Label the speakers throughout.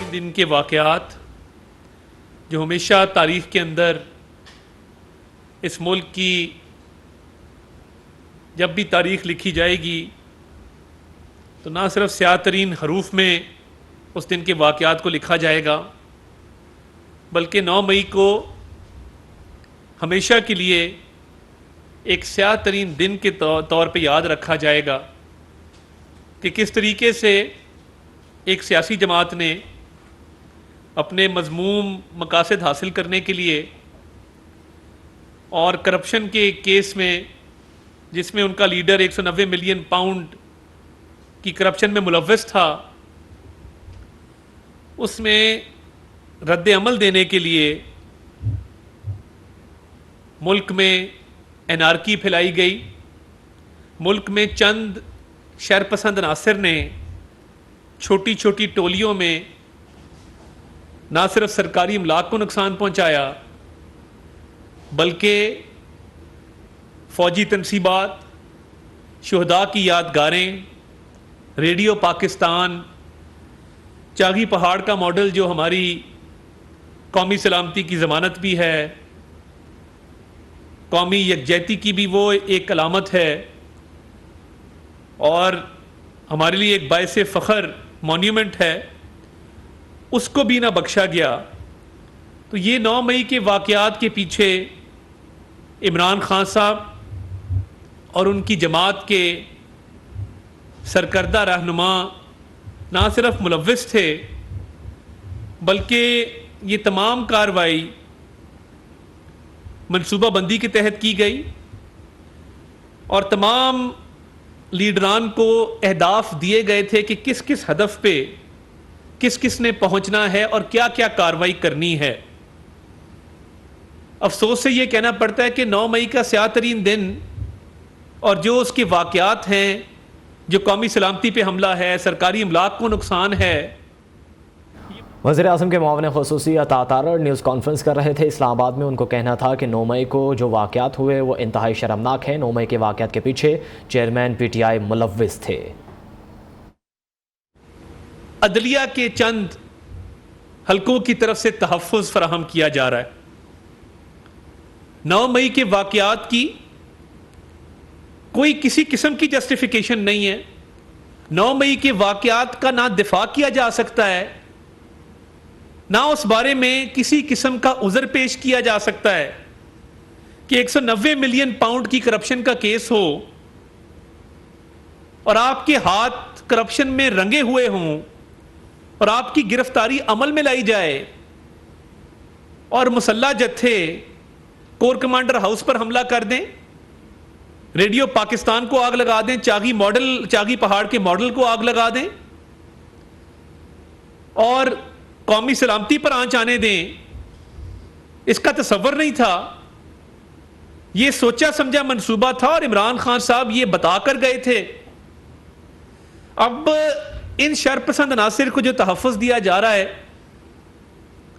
Speaker 1: दिन के वाक़यात जो हमेशा तारीख़ के अंदर इस मुल्क की जब भी तारीख़ लिखी जाएगी तो ना सिर्फ स्याह तरीन हरूफ में उस दिन के वाक़यात को लिखा जाएगा, बल्कि 9 मई को हमेशा के लिए एक स्याह तरीन दिन के तौर पे याद रखा जाएगा कि किस तरीके से एक सियासी जमात ने अपने मज़मूम मकासद हासिल करने के लिए और करप्शन के केस में जिसमें उनका लीडर 190 मिलियन पाउंड की करप्शन में मुलव्वस था, उसमें रद्द अमल देने के लिए मुल्क में एनार्की फैलाई गई। मुल्क में चंद शरपसंद अनासर ने छोटी छोटी टोलियों में ना सिर्फ सरकारी इमलाक को नुकसान पहुंचाया, बल्कि फ़ौजी तनसीबात, शुहदा की यादगारें, रेडियो पाकिस्तान, चागी पहाड़ का मॉडल जो हमारी कौमी सलामती की ज़मानत भी है, कौमी यकजहती की भी वो एक अलामत है और हमारे लिए एक बायसे फ़ख्र मॉन्यूमेंट है, उसको भी ना बख्शा गया। तो ये 9 मई के वाक़यात के पीछे इमरान खान साहब और उनकी जमात के सरकर्दा रहनुमा ना सिर्फ मुलव्वस थे, बल्कि ये तमाम कार्रवाई मनसूबाबंदी के तहत की गई और तमाम लीडरान को अहदाफ दिए गए थे कि किस किस हदफ पे किस किस ने पहुंचना है और क्या क्या कार्रवाई करनी है। अफसोस से ये कहना पड़ता है कि 9 मई का स्याह तरीन दिन और जो उसके वाक़यात हैं, जो कौमी सलामती पे हमला है, सरकारी इमलाक को नुकसान है।
Speaker 2: वज़ीर-ए-आज़म के मुआविन ख़ुसूसी अता तारड़ न्यूज़ कॉन्फ्रेंस कर रहे थे इस्लामाबाद में। उनको कहना था कि 9 मई को जो वाक़यात हुए वो इंतहाई शर्मनाक है। 9 मई के वाक़यात के पीछे चेयरमैन PTI मुलव्वस थे।
Speaker 1: अदलिया के चंद हलकों की तरफ से तहफ़्फ़ुज़ फराहम किया जा रहा है। 9 मई के वाक़यात की कोई किसी किस्म की जस्टिफिकेशन नहीं है। 9 मई के वाक़यात का ना दिफा किया जा सकता है, ना उस बारे में किसी किस्म का उज़र पेश किया जा सकता है कि 190 मिलियन पाउंड की करप्शन का केस हो और आपके हाथ करप्शन में रंगे हुए हों और आपकी गिरफ्तारी अमल में लाई जाए और मुसल्ला जत्थे कोर कमांडर हाउस पर हमला कर दें, रेडियो पाकिस्तान को आग लगा दें, चागी पहाड़ के मॉडल को आग लगा दें और कौमी सलामती पर आंच आने दें। इसका तसव्वुर नहीं था, यह सोचा समझा मंसूबा था और इमरान खान साहब ये बताकर गए थे। अब इन शरपसंद अनासिर को जो तहफ़्फ़ुज़ दिया जा रहा है,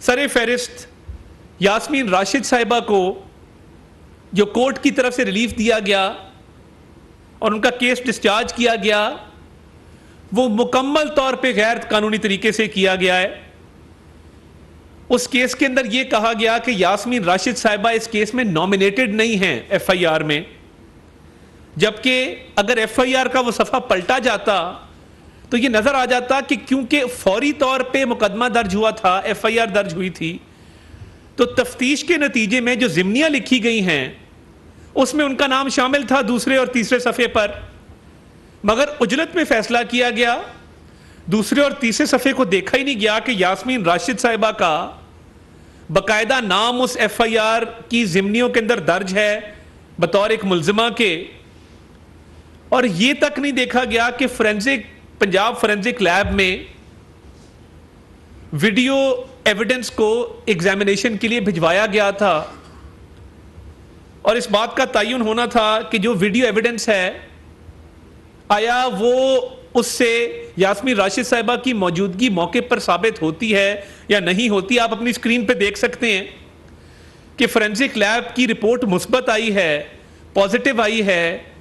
Speaker 1: सरे फहरिस्त यास्मीन राशिद साहिबा को जो कोर्ट की तरफ से रिलीफ दिया गया और उनका केस डिस्चार्ज किया गया, वो मुकम्मल तौर पे गैर कानूनी तरीके से किया गया है। उस केस के अंदर यह कहा गया कि यास्मीन राशिद साहिबा इस केस में नॉमिनेटेड नहीं हैं FIR में, जबकि अगर FIR का वो सफ़ा पलटा जाता तो ये नज़र आ जाता कि क्योंकि फौरी तौर पे मुकदमा दर्ज हुआ था, FIR दर्ज हुई थी, तो तफ्तीश के नतीजे में जो ज़िम्नियाँ लिखी गई हैं उसमें उनका नाम शामिल था दूसरे और तीसरे सफ़े पर, मगर उजलत में फैसला किया गया, दूसरे और तीसरे सफ़े को देखा ही नहीं गया कि यास्मीन राशिद साहिबा का बाकायदा नाम उस FIR की ज़िम्नियों के अंदर दर्ज है बतौर एक मुल्ज़िमा के। और ये तक नहीं देखा गया कि पंजाब फोरेंसिक लैब में वीडियो एविडेंस को एग्जामिनेशन के लिए भिजवाया गया था और इस बात का तयन होना था कि जो वीडियो एविडेंस है, आया वो उससे यास्मीन राशिद साहिबा की मौजूदगी मौके पर साबित होती है या नहीं होती। आप अपनी स्क्रीन पे देख सकते हैं कि फोरेंसिक लैब की रिपोर्ट मुस्बत आई है, पॉजिटिव आई है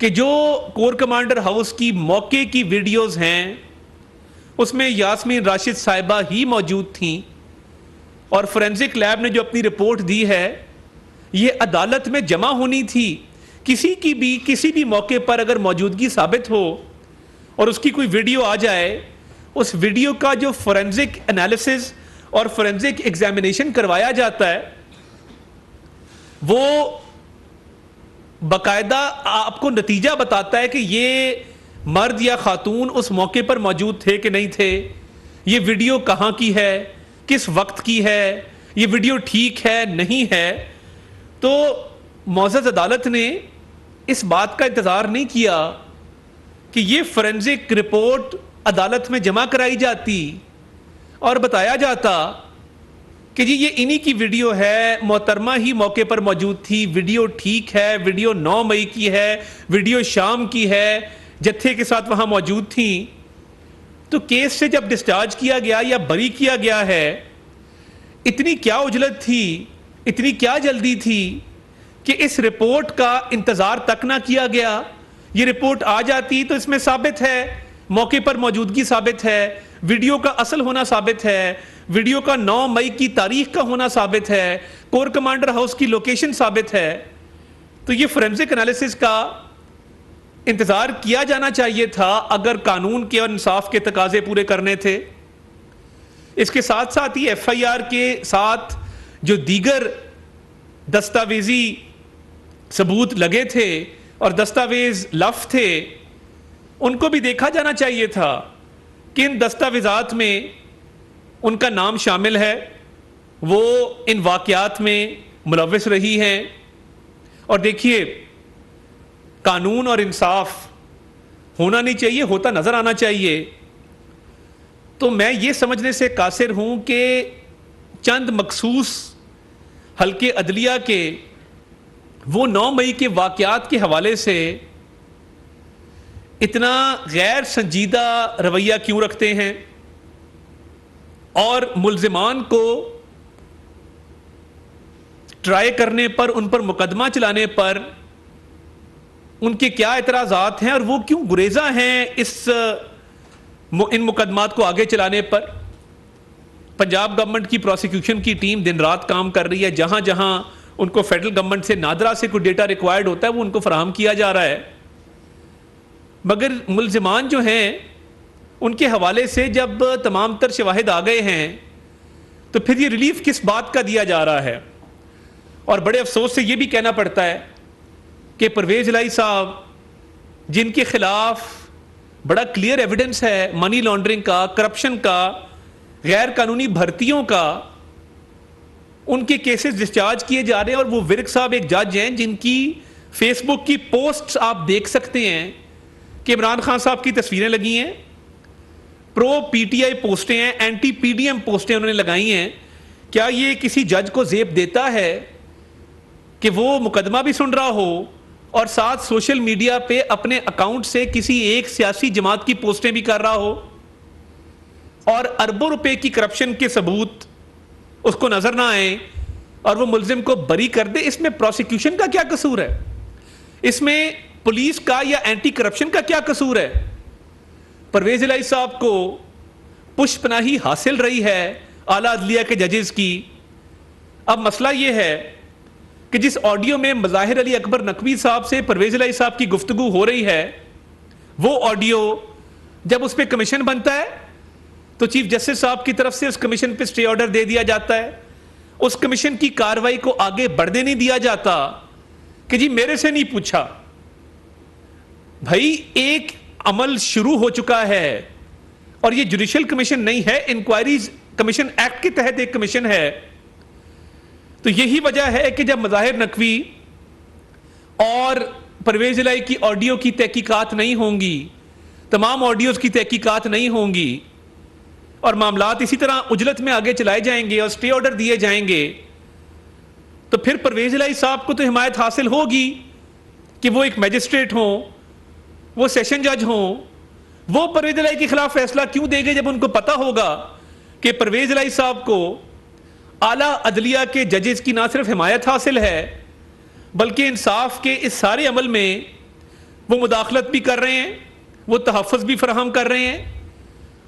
Speaker 1: कि जो कोर कमांडर हाउस की मौके की वीडियोस हैं उसमें यास्मीन राशिद साहिबा ही मौजूद थी और फोरेंसिक लैब ने जो अपनी रिपोर्ट दी है ये अदालत में जमा होनी थी। किसी भी मौके पर अगर मौजूदगी साबित हो और उसकी कोई वीडियो आ जाए, उस वीडियो का जो फोरेंसिक एनालिसिस और फोरेंसिक एग्जामिनेशन करवाया जाता है वो बाकायदा आपको नतीजा बताता है कि ये मर्द या खातून उस मौके पर मौजूद थे कि नहीं थे, ये वीडियो कहाँ की है, किस वक्त की है, ये वीडियो ठीक है नहीं है। तो मौजूद अदालत ने इस बात का इंतज़ार नहीं किया कि ये फोरेंसिक रिपोर्ट अदालत में जमा कराई जाती और बताया जाता कि जी ये इन्हीं की वीडियो है, मोहतरमा ही मौके पर मौजूद थी, वीडियो ठीक है, वीडियो 9 मई की है, वीडियो शाम की है, जत्थे के साथ वहां मौजूद थी। तो केस से जब डिस्चार्ज किया गया या बरी किया गया है, इतनी क्या उजलत थी, इतनी क्या जल्दी थी कि इस रिपोर्ट का इंतजार तक ना किया गया। ये रिपोर्ट आ जाती तो इसमें साबित है, मौके पर मौजूदगी साबित है, वीडियो का असल होना साबित है, वीडियो का 9 मई की तारीख का होना साबित है, कोर कमांडर हाउस की लोकेशन साबित है। तो ये फोरेंसिक एनालिसिस का इंतजार किया जाना चाहिए था अगर कानून के और इंसाफ के तकाजे पूरे करने थे। इसके साथ साथ ही एफआईआर के साथ जो दीगर दस्तावेजी सबूत लगे थे और दस्तावेज लफ थे, उनको भी देखा जाना चाहिए था कि इन दस्तावेजात में उनका नाम शामिल है, वो इन वाकयात में मुलव्विस रही हैं। और देखिए, कानून और इंसाफ होना नहीं चाहिए, होता नजर आना चाहिए। तो मैं ये समझने से कासिर हूं कि चंद मखसूस हल्के अदलिया के वो 9 मई के वाकयात के हवाले से इतना गैर संजीदा रवैया क्यों रखते हैं और मुल्जिमान को ट्राई करने पर, उन पर मुकदमा चलाने पर उनके क्या एतराज़ात हैं और वो क्यों गुरेजा हैं इन मुकदमात को आगे चलाने पर। पंजाब गवर्नमेंट की प्रोसिक्यूशन की टीम दिन रात काम कर रही है, जहां जहां उनको फेडरल गवर्नमेंट से नादरा से कोई डेटा रिक्वायर्ड होता है वो उनको फराहम किया जा रहा है। मगर मुल्जिमान जो हैं उनके हवाले से जब तमाम तर शवाहिद आ गए हैं तो फिर ये रिलीफ किस बात का दिया जा रहा है। और बड़े अफसोस से ये भी कहना पड़ता है कि परवेज इलाही साहब, जिनके खिलाफ बड़ा क्लियर एविडेंस है मनी लॉन्ड्रिंग का, करप्शन का, गैर कानूनी भर्तियों का, उनके केसेस डिस्चार्ज किए जा रहे हैं। और वो विर्क साहब एक जज हैं जिनकी फेसबुक की पोस्ट्स आप देख सकते हैं कि इमरान खान साहब की तस्वीरें लगी हैं, प्रो पीटीआई पोस्टें हैं, एंटी पीडीएम पोस्टें उन्होंने लगाई हैं। क्या ये किसी जज को जेब देता है कि वो मुकदमा भी सुन रहा हो और साथ सोशल मीडिया पे अपने अकाउंट से किसी एक सियासी जमात की पोस्टें भी कर रहा हो और अरबों रुपए की करप्शन के सबूत उसको नजर ना आए और वो मुल्जिम को बरी कर दे? इसमें प्रोसिक्यूशन का क्या कसूर है? इसमें पुलिस का या एंटी करप्शन का क्या कसूर है? परवेज इलाही साहब को पुष्पनाही हासिल रही है आला अदलिया के जजेस की। अब मसला यह है कि जिस ऑडियो में मज़ाहिर अली अकबर नकवी साहब से परवेज इलाही साहब की गुफ्तगू हो रही है, वो ऑडियो जब उस पर कमीशन बनता है तो चीफ जस्टिस साहब की तरफ से उस कमीशन पे स्टे ऑर्डर दे दिया जाता है। उस कमीशन की कार्रवाई को आगे बढ़ने नहीं दिया जाता कि जी मेरे से नहीं पूछा। भाई, एक अमल शुरू हो चुका है और ये जुडिशियल कमीशन नहीं है, इंक्वायरीज कमीशन एक्ट के तहत एक कमीशन है। तो यही वजह है कि जब मज़ाहिर नकवी और परवेज इलाही की ऑडियो की तहकीकात नहीं होंगी, तमाम ऑडियोज की तहकीकात नहीं होंगी और मामलात इसी तरह उजलत में आगे चलाए जाएंगे और स्टे ऑर्डर दिए जाएंगे, तो फिर परवेज इलाही साहब को तो हिमायत हासिल होगी कि वो एक मैजिस्ट्रेट हों, वो सेशन जज हों। वो परवेज इलाही के खिलाफ फैसला क्यों देंगे जब उनको पता होगा कि परवेज इलाही साहब को आला अदलिया के जजेस की ना सिर्फ हिमायत हासिल है बल्कि इंसाफ के इस सारे अमल में वो मुदाखलत भी कर रहे हैं, वो तहफ़्फ़ुज़ भी फराहम कर रहे हैं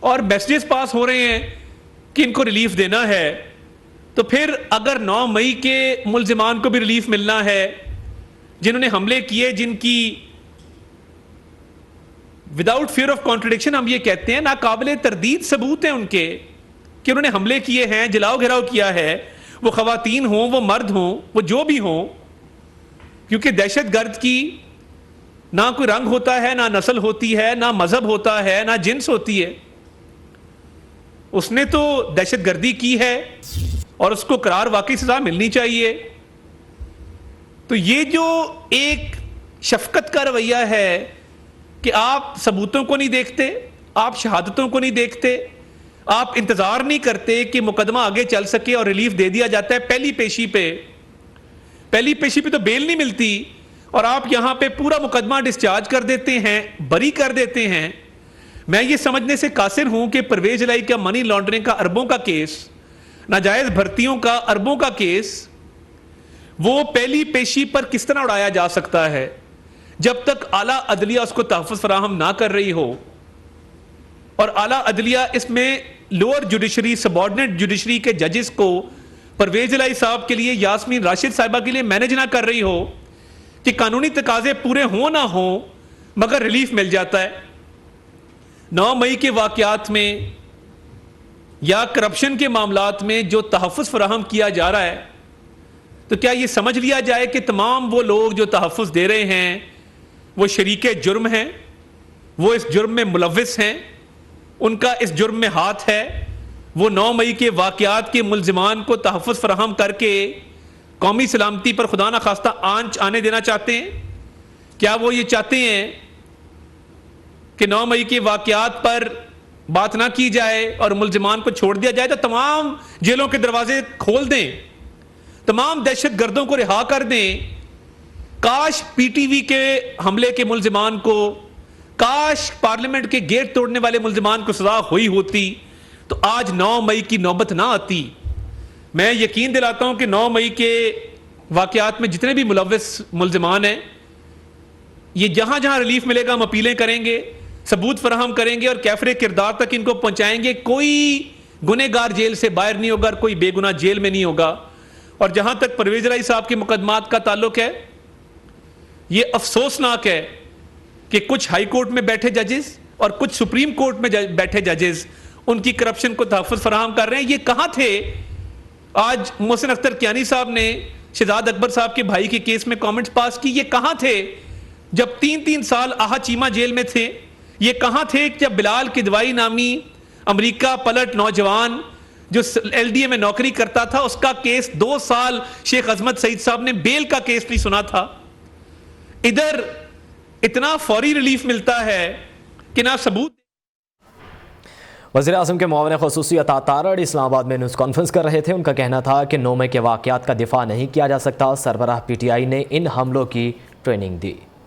Speaker 1: और मैसेजेस पास हो रहे हैं कि इनको रिलीफ देना है, तो फिर अगर 9 मई के मुल्जिमान को भी रिलीफ मिलना है जिन्होंने हमले किए, जिनकी विदाउट फियर ऑफ कॉन्ट्रडिक्शन हम ये कहते हैं नाकाबिले तरदीद सबूत हैं उनके कि उन्होंने हमले किए हैं, जलाओ घिराव किया है, वो खवातीन हों, वो मर्द हों, वो जो भी हों, क्योंकि दहशतगर्द की ना कोई रंग होता है, ना नस्ल होती है, ना मजहब होता है, ना जिन्स होती है। उसने तो दहशतगर्दी की है और उसको करार वाकई सजा मिलनी चाहिए। तो ये जो एक शफकत का रवैया है कि आप सबूतों को नहीं देखते, आप शहादतों को नहीं देखते, आप इंतजार नहीं करते कि मुकदमा आगे चल सके और रिलीफ दे दिया जाता है पहली पेशी पे तो बेल नहीं मिलती और आप यहां पे पूरा मुकदमा डिस्चार्ज कर देते हैं, बरी कर देते हैं। मैं ये समझने से कासिर हूं कि परवेज इलाही का मनी लॉन्ड्रिंग का अरबों का केस, नाजायज भर्तियों का अरबों का केस, वो पहली पेशी पर किस तरह उड़ाया जा सकता है जब तक आला अदलिया उसको तहफ़्फ़ुज़ फराहम ना कर रही हो। और आला अदलिया इसमें लोअर जुडिशरी, सबॉर्डिनेट जुडिशरी के जजेस को परवेज इलाही साहब के लिए, यास्मीन राशिद साहिबा के लिए मैनेज ना कर रही हो कि कानूनी तकाजे पूरे हों ना हो मगर रिलीफ मिल जाता है। 9 मई के वाकयात में या करप्शन के मामलात में जो तहफ़्फ़ुज़ फराहम किया जा रहा है, तो क्या ये समझ लिया जाए कि तमाम वो लोग जो तहफ़्फ़ुज़ दे रहे हैं वो शरीके जुर्म हैं, वो इस जुर्म में मुलव्विस हैं, उनका इस जुर्म में हाथ है, वो 9 मई के वाकयात के मुल्जिमान को तहफ़्फ़ुज़ फराहम करके कौमी सलामती पर खुदा न खास्ता आंच आने देना चाहते हैं? क्या वो ये चाहते हैं कि 9 मई के वाकयात पर बात ना की जाए और मुल्जिमान को छोड़ दिया जाए? तो तमाम जेलों के दरवाजे खोल दें, तमाम दहशतगर्दों को रिहा कर दें। काश पीटीवी के हमले के मुल्जिमान को, काश पार्लियामेंट के गेट तोड़ने वाले मुल्जिमान को सजा हुई होती तो आज 9 मई की नौबत ना आती। मैं यकीन दिलाता हूं कि 9 मई के वाकयात में जितने भी मुलव्विस मुल्जिमान हैं, ये जहां जहां रिलीफ मिलेगा हम अपीलें करेंगे, सबूत फराहम करेंगे और कैफरे किरदार तक इनको पहुंचाएंगे। कोई गुनहगार जेल से बाहर नहीं होगा, कोई बेगुनाह जेल में नहीं होगा। और जहां तक परवेज इलाही साहब के मुकदमात का ताल्लुक है, ये अफसोसनाक है कि कुछ हाई कोर्ट में बैठे जजेस और कुछ सुप्रीम कोर्ट में बैठे जजेस उनकी करप्शन को तहफ़्फ़ुज़ फराहम कर रहे हैं। ये कहां थे? आज मोहसिन अख्तर कियानी साहब ने शहजाद अकबर साहब के भाई के केस में कमेंट्स पास की। ये कहां थे जब 3-3 साल आहा चीमा जेल में थे? ये कहां थे जब बिलाल किदवाई नामी अमेरिका पलट नौजवान जो LDA में नौकरी करता था, उसका केस 2 साल शेख अजमत सईद साहब ने बेल का केस नहीं सुना था? इधर इतना फौरी रिलीफ मिलता है कि ना सबूत।
Speaker 2: वज़ीर आज़म के मुआविन ख़ुसूसी अता तारड़ इस्लामाबाद में न्यूज़ कॉन्फ्रेंस कर रहे थे। उनका कहना था कि 9 मई के वाक़यात का दिफा नहीं किया जा सकता। सरबराह PTI ने इन हमलों की ट्रेनिंग दी।